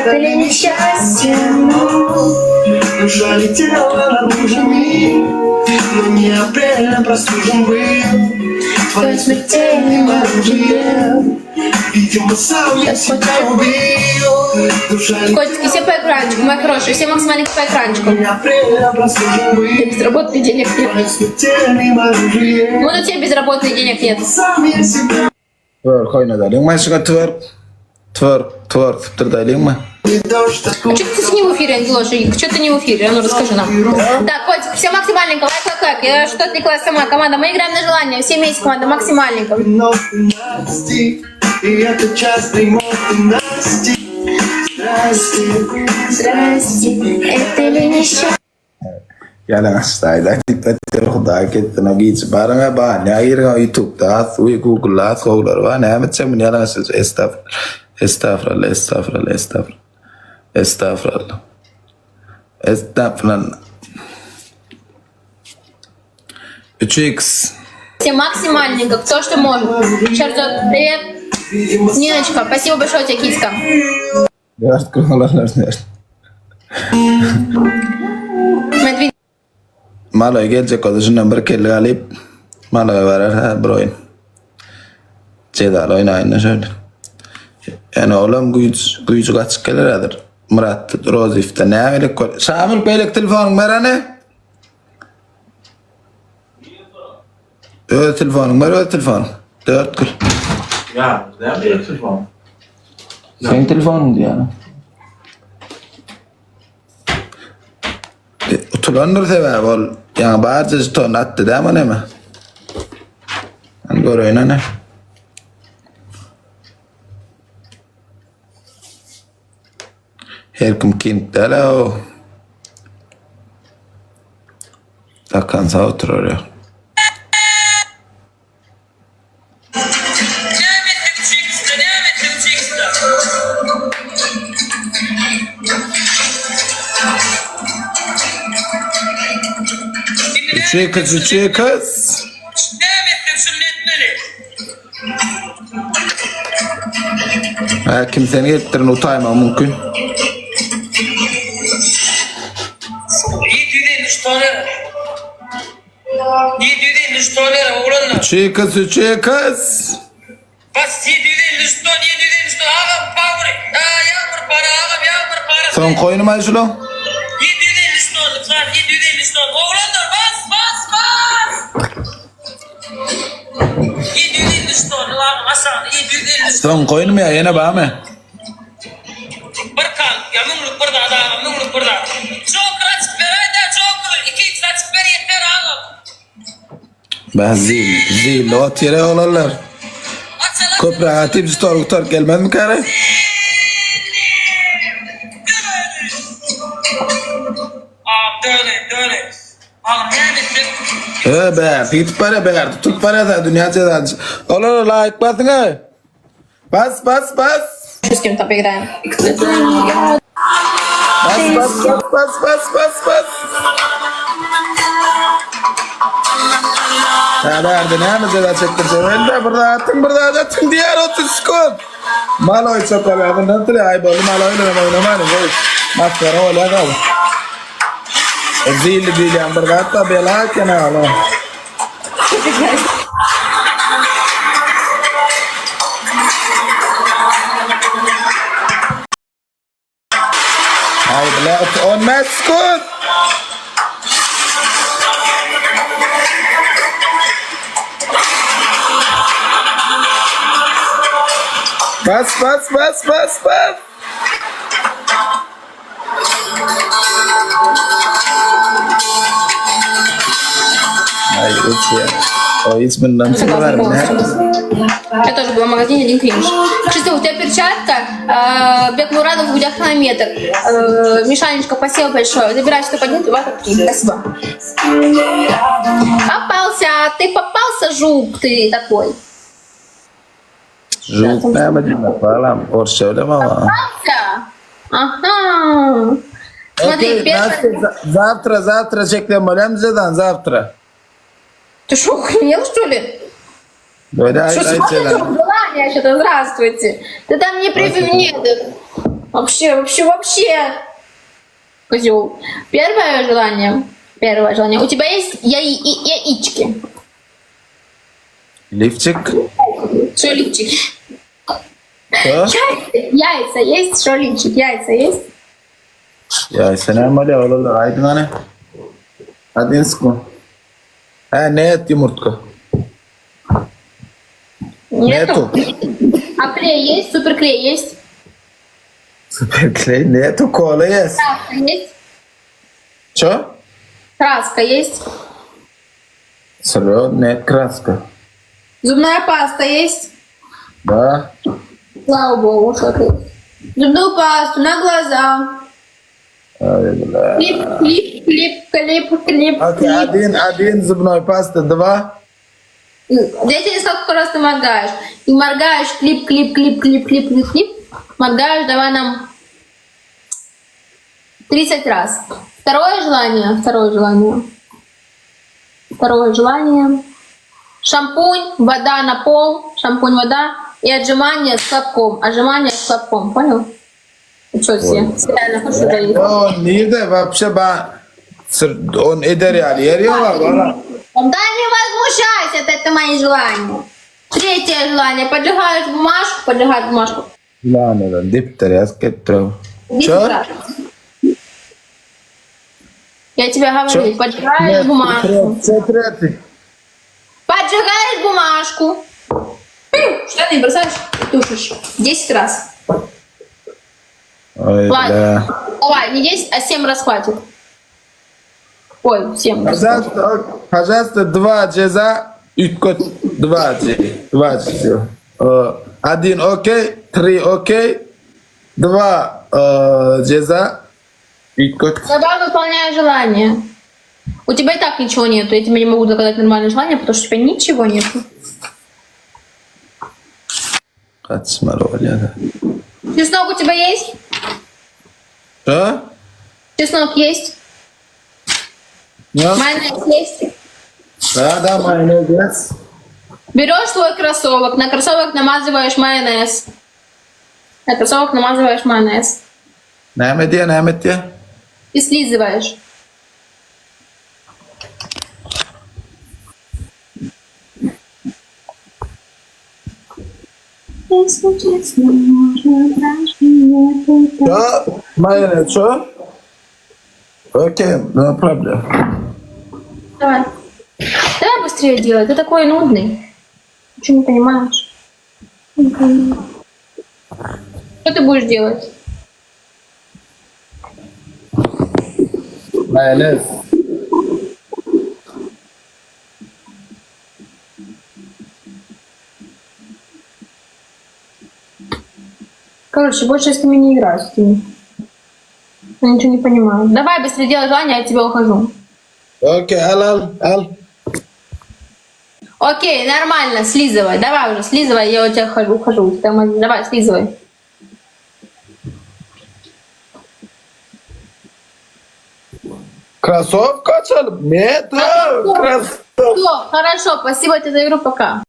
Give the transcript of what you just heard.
Это ли несчастье? Душа летела наружу мир, но не апрельно простужен был твоим смертельным оружием. Видимо, сам я себя убил. Душа Котики, все по экранчику, мои хорошие, все максимально по экранчику. не апрельно простужен был Безработных денег нет. твоим смертельным оружием. Вот у тебя безработных денег нет. Сам я себя Twerk oynadı. Maşıga twerk tırdaylıyım mı? не дождь, а А что ты не в эфире, Ангелоша? Что ты не в эфире? А ну расскажи нам. Так, Котик, все максимальненько, лайк. Я что отвлеклась сама. Команда, мы играем на желание. Все вместе, команда, максимальненько. вновь ненастье, и это частый мой ненастье. Здрасте. Здрасте, это ли несчастье? Yalan hastaydı. Diktatör Xudoga ketdi. Nagiychi baranga ba. Ne ayirga YouTube'da, Google'da, Google'lar var. Ne yapacağım? Ne yalan söz. Estağfurullah. 3x. Все максимальненько, кто что может. Шарзот, привет. Ниночка, спасибо большое тебе, киска. Dört kırmalarlar. Медведь. Maloy gelecek oldu. Şundan bir kelle alıp Maloy varar bir oyun. Cedal oynayın şöyle. Yani oğlum gücü kaçık gelirdir. Murat Rozif'te ne öyle koy. Şamil Beylik telefonun var hani? Öyle telefonun var öyle telefon. 4 kır. Ya, ne bir telefon? Senin telefonun diyor yani. Utulanır sever bol. Yani bazı ton attı değil mi ne mi? Hani görüyorsun ne? Her kim kint de o. Takansa oturuyor. Üçüye kız. Kimsenin getirin utayma mümkün. Üçüye kız. Son koyunu mu şu lan? Son koyunu mu ya yine bağ mı? Ben zil ot yere olarlar. Köprü atayım tutar gelmez mi kare? Be, git para tut para da dünya çedan. Olar like basın ha. Bas. С кем-то поиграем. Bas. Nerede ne yapacağız çektirse? Ben burada atın diğer 30 skor. Maloy çok abi. Ben de tyle ay bolu maloy oynamam. Maskara öyle kaldı. Zil yang berkata bela kenal. Hai bela on maskot. Bas. Ay, uç ya. O isminden sonra verme. Я тоже была в магазине, один кринж. Чисто, у тебя перчатка, Бекмурадов, у тебя хронометр. Мишанечка, спасибо большое. Забирай, что поднять, 2, 3. Спасибо. Попался, жук ты такой. Жук ne yapacağım falan. Orası öyle mi ama? Попался? Ага. Смотри, первое... Завтра çektim böyle Zedan завтра. Ты что, охренел, что ли? Böyle Что ay смотрите, Zedan. желание что-то, здравствуйте. Ты там не привет. Вообще. Козел. Первое желание. У тебя есть яички? Лифчик. Что лифчик? Что? Яйца есть? Что лифчик? Яйца есть? Ya selam aleyküm oğlum. Aydın hani. Hadi insku. Ha ne et yumurtka? Нету? А клей есть? Суперклей есть? Süper kley. Ne et o kola yes. Краска есть? Что? Краска есть? Сырье ne et краска. Зубная паста есть? Да. Слава богу, что ты. Зубную пасту на глаза. Ай, бля. Клип. Окей, один зубной паста, 2. Я тебе сколько раз ты моргаешь. И моргаешь, клип. Моргаешь, давай нам 30 раз. Второе желание. Шампунь, вода на пол, шампунь, вода и отжимание с хлопком. Понял? Что все? Реально хочешь удалить? Он nerede вообще он eder yani yeriyor var bana. Да не возмущайся, это мои желания. Третье желание. Поджигаешь бумажку. Lan dipter yaz getiriyorum. 10 Что? раз. Я тебе говорю, поджигаешь бумажку. Поджигаешь бумажку. Штаны бросаешь и тушишь. 10 раз. Ой, Ладно. бля. Давай, не 10, а 7 раз хватит. Ой, 7 раз. Пожалуйста, 2 ceza, 3 kot, 2 все. 1 окей, 3 окей, 2 ceza, 3 kot. Давай выполняй желание. У тебя и так ничего нету. Я тебе не могу загадать нормальное желание, потому что у тебя ничего нету. Kaçma oraya. Чеснок у тебя есть? Что? Чеснок есть? Нет? Майонез есть? Да, майонез. Берешь свой кроссовок, на кроссовок намазываешь майонез. Нәмет ye. И слизываешь. Если честно, можно даже не Что? Майонез, что? Окей, no problem. Давай. Давай быстрее делай. Ты такой нудный. Ничего не понимаешь. Что ты будешь делать? Майонез. Короче, больше с ними не играю. С ними. Я ничего не понимаю. Давай быстрее делай желание, я от тебя ухожу. Окей, al. Окей, нормально, слизывай. Давай уже, слизывай, я у тебя ухожу. Давай, слизывай. Кроссовка açalım. Нет, кроссовка. Все, хорошо, спасибо тебе за игру, пока.